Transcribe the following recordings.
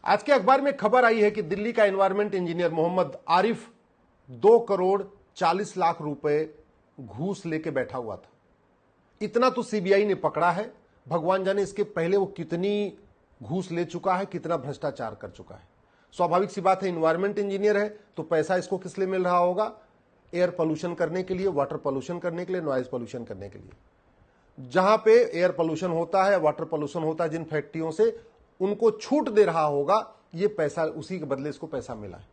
आज के अखबार में खबर आई है कि दिल्ली का एनवायरमेंट इंजीनियर मोहम्मद आरिफ 2 करोड़ 40 लाख रुपए घूस लेके बैठा हुआ था। इतना तो सीबीआई ने पकड़ा है, भगवान जाने इसके पहले वो कितनी घूस ले चुका है, कितना भ्रष्टाचार कर चुका है। स्वाभाविक सी बात है, इन्वायरमेंट इंजीनियर है तो पैसा इसको किस लिए मिल रहा होगा? एयर पोल्यूशन करने के लिए, वाटर पोल्यूशन करने के लिए, नॉइज पोल्यूशन करने के लिए। जहां पे एयर पोल्यूशन होता है, वाटर पोल्यूशन होता है, जिन फैक्ट्रियों से उनको छूट दे रहा होगा, ये पैसा उसी के बदले इसको पैसा मिला है।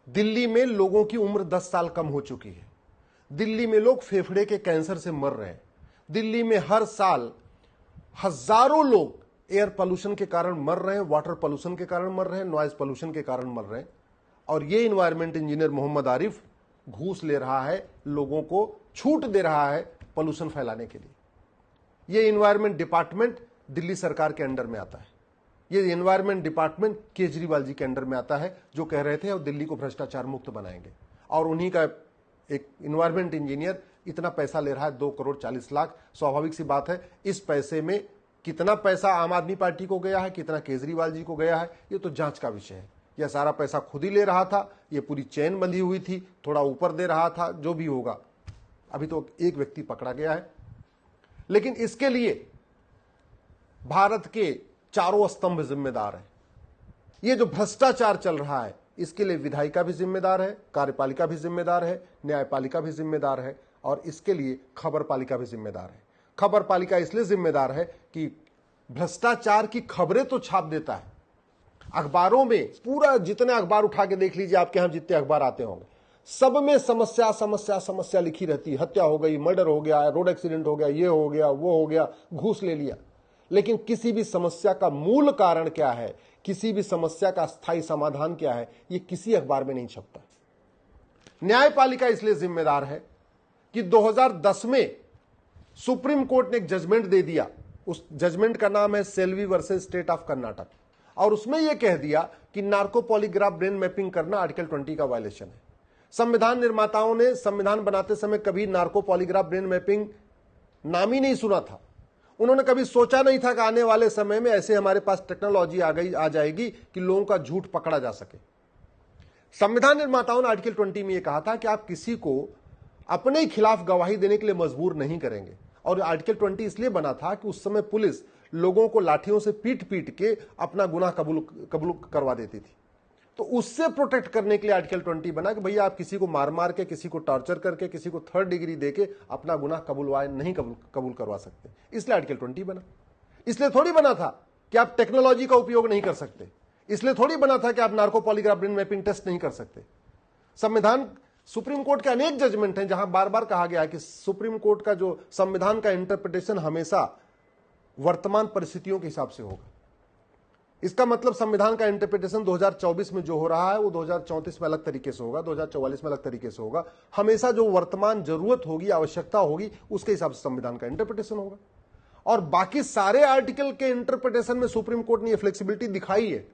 दिल्ली में लोगों की उम्र 10 साल कम हो चुकी है। दिल्ली में लोग फेफड़े के कैंसर से मर रहे हैं। दिल्ली में हर साल हजारों लोग एयर पोल्यूशन के कारण मर रहे हैं, वाटर पोल्यूशन के कारण मर रहे हैं, नॉइज पोल्यूशन के कारण मर रहे हैं। और ये इन्वायरमेंट इंजीनियर मोहम्मद आरिफ घूस ले रहा है, लोगों को छूट दे रहा है पोल्यूशन फैलाने के लिए। ये इन्वायरमेंट डिपार्टमेंट दिल्ली सरकार के अंडर में आता है। ये इन्वायरमेंट डिपार्टमेंट केजरीवाल जी के अंडर में आता है, जो कह रहे थे और दिल्ली को भ्रष्टाचार मुक्त बनाएंगे। और उन्हीं का एक इन्वायरमेंट इंजीनियर इतना पैसा ले रहा है, 2 करोड़ 40 लाख। स्वाभाविक सी बात है, इस पैसे में कितना पैसा आम आदमी पार्टी को गया है, कितना केजरीवाल जी को गया है, ये तो जांच का विषय है। यह सारा पैसा खुद ही ले रहा था, ये पूरी चेन बंधी हुई थी, थोड़ा ऊपर दे रहा था, जो भी होगा। अभी तो एक व्यक्ति पकड़ा गया है, लेकिन इसके लिए भारत के चारों स्तंभ जिम्मेदार है। ये जो भ्रष्टाचार चल रहा है, इसके लिए विधायिका भी जिम्मेदार है, कार्यपालिका भी जिम्मेदार है, न्यायपालिका भी जिम्मेदार है, और इसके लिए खबर पालिका भी जिम्मेदार है। खबर पालिका इसलिए जिम्मेदार है कि भ्रष्टाचार की खबरें तो छाप देता है अखबारों में। पूरा जितने अखबार उठा के देख लीजिए, आपके यहां जितने अखबार आते होंगे, सब में समस्या समस्या समस्या लिखी रहती है। हत्या हो गई, मर्डर हो गया, रोड एक्सीडेंट हो गया, ये हो गया, वो हो गया, घूस ले लिया। लेकिन किसी भी समस्या का मूल कारण क्या है, किसी भी समस्या का स्थायी समाधान क्या है, ये किसी अखबार में नहीं छपता। न्यायपालिका इसलिए जिम्मेदार है कि 2010 में सुप्रीम कोर्ट ने एक जजमेंट दे दिया। उस जजमेंट का नाम है Selvi versus state of Karnataka, और उसमें यह कह दिया कि नार्को पॉलीग्राफ ब्रेन मैपिंग करना आर्टिकल 20 का वायलेशन है। संविधान निर्माताओं ने संविधान बनाते समय कभी नार्को पॉलीग्राफ ब्रेन मैपिंग नाम ही नहीं सुना था। उन्होंने कभी सोचा नहीं था कि आने वाले समय में ऐसे हमारे पास टेक्नोलॉजी आ जाएगी कि लोगों का झूठ पकड़ा जा सके। संविधान निर्माताओं ने आर्टिकल 20 में यह कहा था कि आप किसी को अपने खिलाफ गवाही देने के लिए मजबूर नहीं करेंगे। और आर्टिकल 20 इसलिए बना था कि उस समय पुलिस लोगों को लाठियों से पीट पीट के अपना गुनाह कबूल करवा देती थी। तो उससे प्रोटेक्ट करने के लिए आर्टिकल 20 बना कि भैया आप किसी को मार मार के, किसी को टॉर्चर करके, किसी को 3rd डिग्री देके अपना गुनाह कबूल करवा सकते। इसलिए आर्टिकल 20 बना। इसलिए थोड़ी बना था कि आप टेक्नोलॉजी का उपयोग नहीं कर सकते, इसलिए थोड़ी बना था कि आप narco polygraph brain mapping test नहीं कर सकते। संविधान, सुप्रीम कोर्ट के अनेक जजमेंट हैं जहां बार बार कहा गया है कि सुप्रीम कोर्ट का जो संविधान का इंटरप्रिटेशन हमेशा वर्तमान परिस्थितियों के हिसाब से होगा। इसका मतलब संविधान का इंटरप्रिटेशन 2024 में जो हो रहा है वो 2034 में अलग तरीके से होगा, 2044 में अलग तरीके से होगा। हमेशा जो वर्तमान जरूरत होगी, आवश्यकता होगी, उसके हिसाब से संविधान का इंटरप्रिटेशन होगा। और बाकी सारे आर्टिकल के इंटरप्रिटेशन में सुप्रीम कोर्ट ने ये फ्लेक्सिबिलिटी दिखाई है।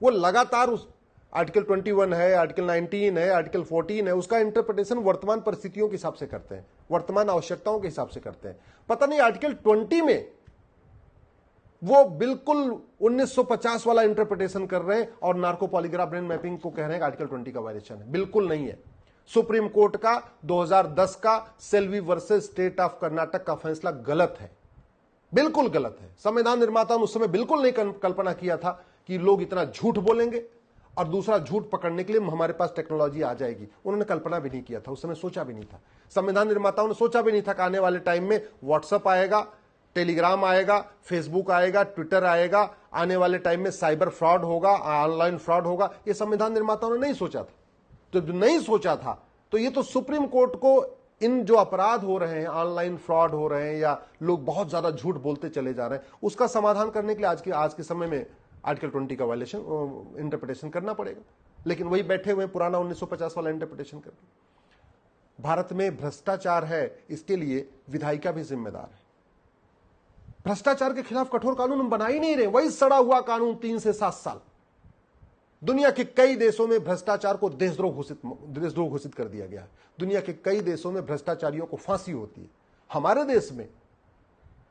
वो लगातार उस आर्टिकल 21 है, आर्टिकल 19 है, आर्टिकल 14 है, उसका इंटरप्रिटेशन वर्तमान परिस्थितियों के हिसाब से करते हैं, वर्तमान आवश्यकताओं के हिसाब से करते हैं। पता नहीं आर्टिकल 20 में वो बिल्कुल 1950 वाला इंटरप्रिटेशन कर रहे हैं और नार्को पॉलीग्राफ ब्रेन मैपिंग को कह रहे हैं आर्टिकल 20 का वायलेशन है। बिल्कुल नहीं है। सुप्रीम कोर्ट का 2010 का Selvi versus state of Karnataka का फैसला गलत है, बिल्कुल गलत है। संविधान निर्माता ने उस समय बिल्कुल नहीं कल्पना किया था कि लोग इतना झूठ बोलेंगे और दूसरा झूठ पकड़ने के लिए हमारे पास टेक्नोलॉजी आ जाएगी। उन्होंने कल्पना भी नहीं किया था, उस समय सोचा भी नहीं था। संविधान निर्माताओं ने सोचा भी नहीं था कि आने वाले टाइम में व्हाट्सएप आएगा, टेलीग्राम आएगा, फेसबुक आएगा, ट्विटर आएगा, आने वाले टाइम में साइबर फ्रॉड होगा, ऑनलाइन फ्रॉड होगा। ये संविधान निर्माताओं ने नहीं सोचा था। तो जो नहीं सोचा था, तो ये तो सुप्रीम कोर्ट को इन जो अपराध हो रहे हैं, ऑनलाइन फ्रॉड हो रहे हैं या लोग बहुत ज्यादा झूठ बोलते चले जा रहे हैं, उसका समाधान करने के लिए आज के समय में आर्टिकल 20 का वायलेशन इंटरप्रिटेशन करना पड़ेगा। लेकिन वही बैठे हुए पुराना 1950 वाला इंटरप्रिटेशन कर। भारत में भ्रष्टाचार है, इसके लिए विधायिका भी जिम्मेदार है। भ्रष्टाचार के खिलाफ कठोर कानून हम बना ही नहीं रहे, वही सड़ा हुआ कानून 3 से 7 साल। दुनिया के कई देशों में भ्रष्टाचार को देशद्रोह घोषित कर दिया गया है। दुनिया के कई देशों में भ्रष्टाचारियों को फांसी होती है। हमारे देश में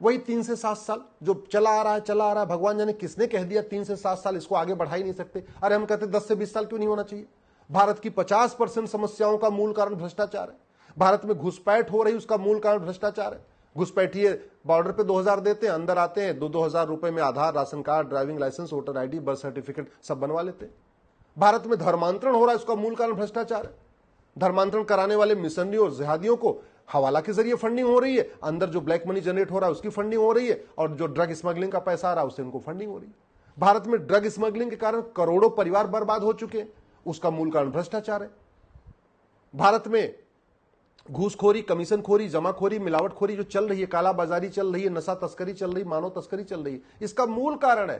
वही 3 से 7 साल जो चला आ रहा है। भगवान जाने किसने कह दिया 3 से 7 साल, इसको आगे बढ़ा ही नहीं सकते। अरे हम कहते 10 से 20 साल क्यों नहीं होना चाहिए। भारत की 50% समस्याओं का मूल कारण भ्रष्टाचार है। भारत में घुसपैठ हो रही, उसका मूल कारण भ्रष्टाचार है। घुसपैठिए बॉर्डर पे 2000 देते हैं, अंदर आते हैं 2-2 हजार रुपए में आधार, ration card, driving licence, voter ID, birth certificate सब बनवा लेते हैं। भारत में धर्मांतरण हो रहा है, उसका मूल कारण भ्रष्टाचार है। धर्मांतरण कराने वाले मिशनरी और जिहादियों को हवाला के जरिए फंडिंग हो रही है, अंदर जो ब्लैक मनी जनरेट हो रहा है उसकी फंडिंग हो रही है, और जो ड्रग स्मगलिंग का पैसा आ रहा है उससे उनको फंडिंग हो रही है। भारत में ड्रग स्मगलिंग के कारण करोड़ों परिवार बर्बाद हो चुके हैं, उसका मूल कारण भ्रष्टाचार है। भारत में घूसखोरी, कमीशनखोरी, जमाखोरी, मिलावटखोरी जो चल रही है, कालाबाजारी चल रही है, नशा तस्करी चल रही है, मानव तस्करी चल रही है, इसका मूल कारण है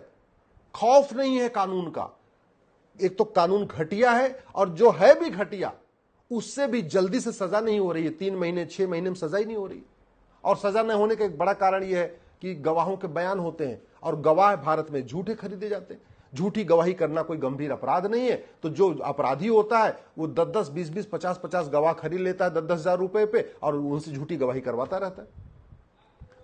खौफ नहीं है कानून का। एक तो कानून घटिया है, और जो है भी घटिया उससे भी जल्दी से सजा नहीं हो रही है। 3 महीने 6 महीने में सजा ही नहीं हो रही। और सजा न होने का एक बड़ा कारण यह है कि गवाहों के बयान होते हैं, और गवाह भारत में झूठे खरीदे जाते हैं। झूठी गवाही करना कोई गंभीर अपराध नहीं है, तो जो अपराधी होता है वो 10-10, 20-20, 50-50 गवाह खरीद लेता है 10-10 हजार रुपए पे, और उनसे झूठी गवाही करवाता रहता है।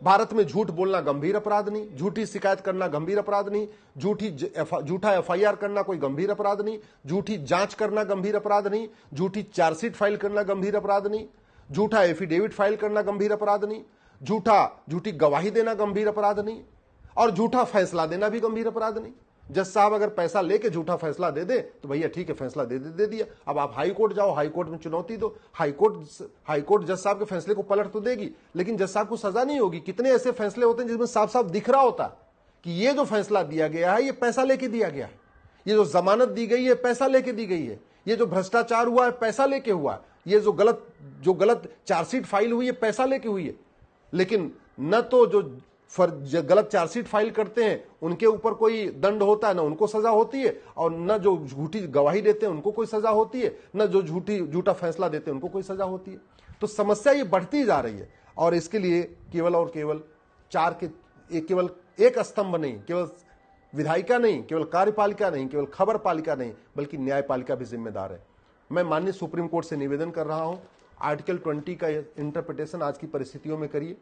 भारत में झूठ बोलना गंभीर अपराध नहीं, झूठी शिकायत करना गंभीर अपराध नहीं, झूठा एफआईआर करना कोई गंभीर अपराध नहीं, झूठी जांच करना गंभीर अपराध नहीं, झूठी चार्जशीट फाइल करना गंभीर अपराध नहीं, झूठा एफिडेविट फाइल करना गंभीर अपराध नहीं, झूठी गवाही देना गंभीर अपराध नहीं, और झूठा फैसला देना भी गंभीर अपराध नहीं। जज साहब अगर पैसा लेके झूठा फैसला दे दे तो भैया ठीक है, फैसला दे दिया। अब आप हाई कोर्ट जाओ, हाई कोर्ट में चुनौती दो, हाई कोर्ट जज साहब के फैसले को पलट तो देगी, लेकिन जज साहब को सजा नहीं होगी। कितने ऐसे फैसले होते हैं जिसमें साफ साफ दिख रहा होता कि ये जो फैसला दिया गया है ये पैसा लेके दिया गया है, ये जो जमानत दी गई है पैसा लेके दी गई है, ये जो भ्रष्टाचार हुआ है पैसा लेके हुआ है, ये जो गलत चार्जशीट फाइल हुई है पैसा लेके हुई है। लेकिन न तो जो गलत चार्जशीट फाइल करते हैं उनके ऊपर कोई दंड होता है, ना उनको सजा होती है, और न जो झूठी गवाही देते हैं उनको कोई सजा होती है, न जो झूठा फैसला देते हैं उनको कोई सजा होती है। तो समस्या ये बढ़ती जा रही है, और इसके लिए केवल और केवल केवल एक स्तंभ नहीं, केवल विधायिका नहीं, केवल कार्यपालिका नहीं, केवल खबर पालिका नहीं, बल्कि न्यायपालिका भी जिम्मेदार है। मैं माननीय सुप्रीम कोर्ट से निवेदन कर रहा हूं, आर्टिकल 20 का इंटरप्रिटेशन आज की परिस्थितियों में करिए।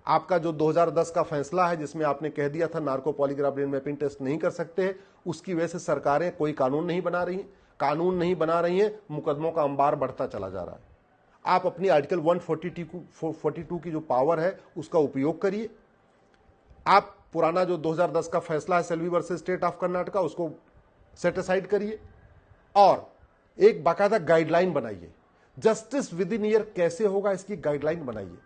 आपका जो 2010 का फैसला है जिसमें आपने कह दिया था narco polygraph brain mapping test नहीं कर सकते, उसकी वजह से सरकारें कोई कानून नहीं बना रही हैं, मुकदमों का अंबार बढ़ता चला जा रहा है। आप अपनी आर्टिकल 142 की जो पावर है उसका उपयोग करिए। आप पुराना जो 2010 का फैसला है Selvi versus state of Karnataka, उसको सेट असाइड करिए, और एक बाकायदा गाइडलाइन बनाइए। जस्टिस विद इन ईयर कैसे होगा इसकी गाइडलाइन बनाइए।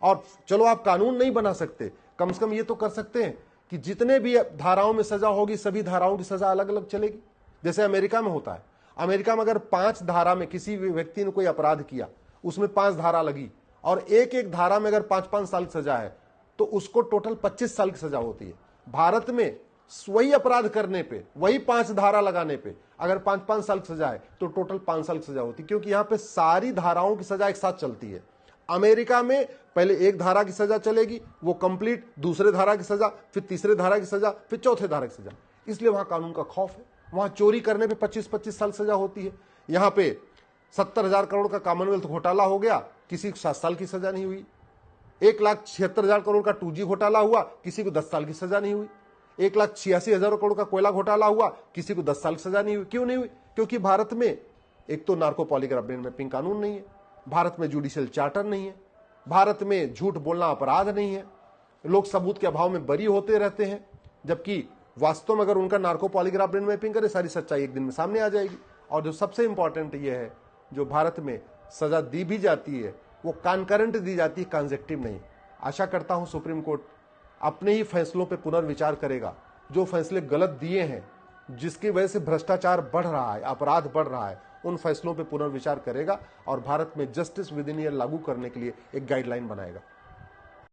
और चलो आप कानून नहीं बना सकते, कम से कम ये तो कर सकते हैं कि जितने भी धाराओं में सजा होगी सभी धाराओं की सजा अलग अलग चलेगी। जैसे अमेरिका में होता है, अमेरिका में अगर 5 धारा में किसी भी व्यक्ति ने कोई अपराध किया, उसमें 5 धारा लगी, और एक धारा में अगर 5-5 साल की सजा है तो उसको टोटल 25 साल की सजा होती है। भारत में वही अपराध करने पे, वही 5 धारा लगाने पे अगर 5-5 साल की सजा है तो टोटल 5 साल की सजा होती है, क्योंकि यहां पे सारी धाराओं की सजा एक साथ चलती है। अमेरिका में पहले एक धारा की सजा चलेगी, वो कंप्लीट, दूसरे धारा की सजा, फिर तीसरे धारा की सजा, फिर चौथे धारा की सजा। इसलिए वहां कानून का खौफ है। वहां चोरी करने पे 25-25 साल सजा होती है, यहां पे 70,000 करोड़ का कॉमनवेल्थ घोटाला हो गया, किसी को 7 साल की सजा नहीं हुई। 1,76,000 करोड़ का 2G घोटाला हुआ, किसी को 10 साल की सजा नहीं हुई। 1,86,000 करोड़ का कोयला घोटाला हुआ, किसी को 10 साल की सजा नहीं हुई। क्यों नहीं हुई? क्योंकि भारत में एक तो नार्को पॉलीग्राफ ब्रेन मैपिंग कानून नहीं है, भारत में जुडिशियल चार्टर नहीं है, भारत में झूठ बोलना अपराध नहीं है, लोग सबूत के अभाव में बरी होते रहते हैं, जबकि वास्तव में अगर उनका नार्को पॉलीग्राफ ब्रेन मैपिंग करे सारी सच्चाई एक दिन में सामने आ जाएगी। और जो सबसे इंपॉर्टेंट ये है, जो भारत में सजा दी भी जाती है वो कॉन्करेंट दी जाती है, कंसेक्टिव नहीं। आशा करता हूं सुप्रीम कोर्ट अपने ही फैसलों पर पुनर्विचार करेगा। जो फैसले गलत दिए हैं, जिसकी वजह से भ्रष्टाचार बढ़ रहा है, अपराध बढ़ रहा है, उन फैसलों पर पुनर्विचार करेगा और भारत में जस्टिस विद इन ईयर लागू करने के लिए एक गाइडलाइन बनाएगा।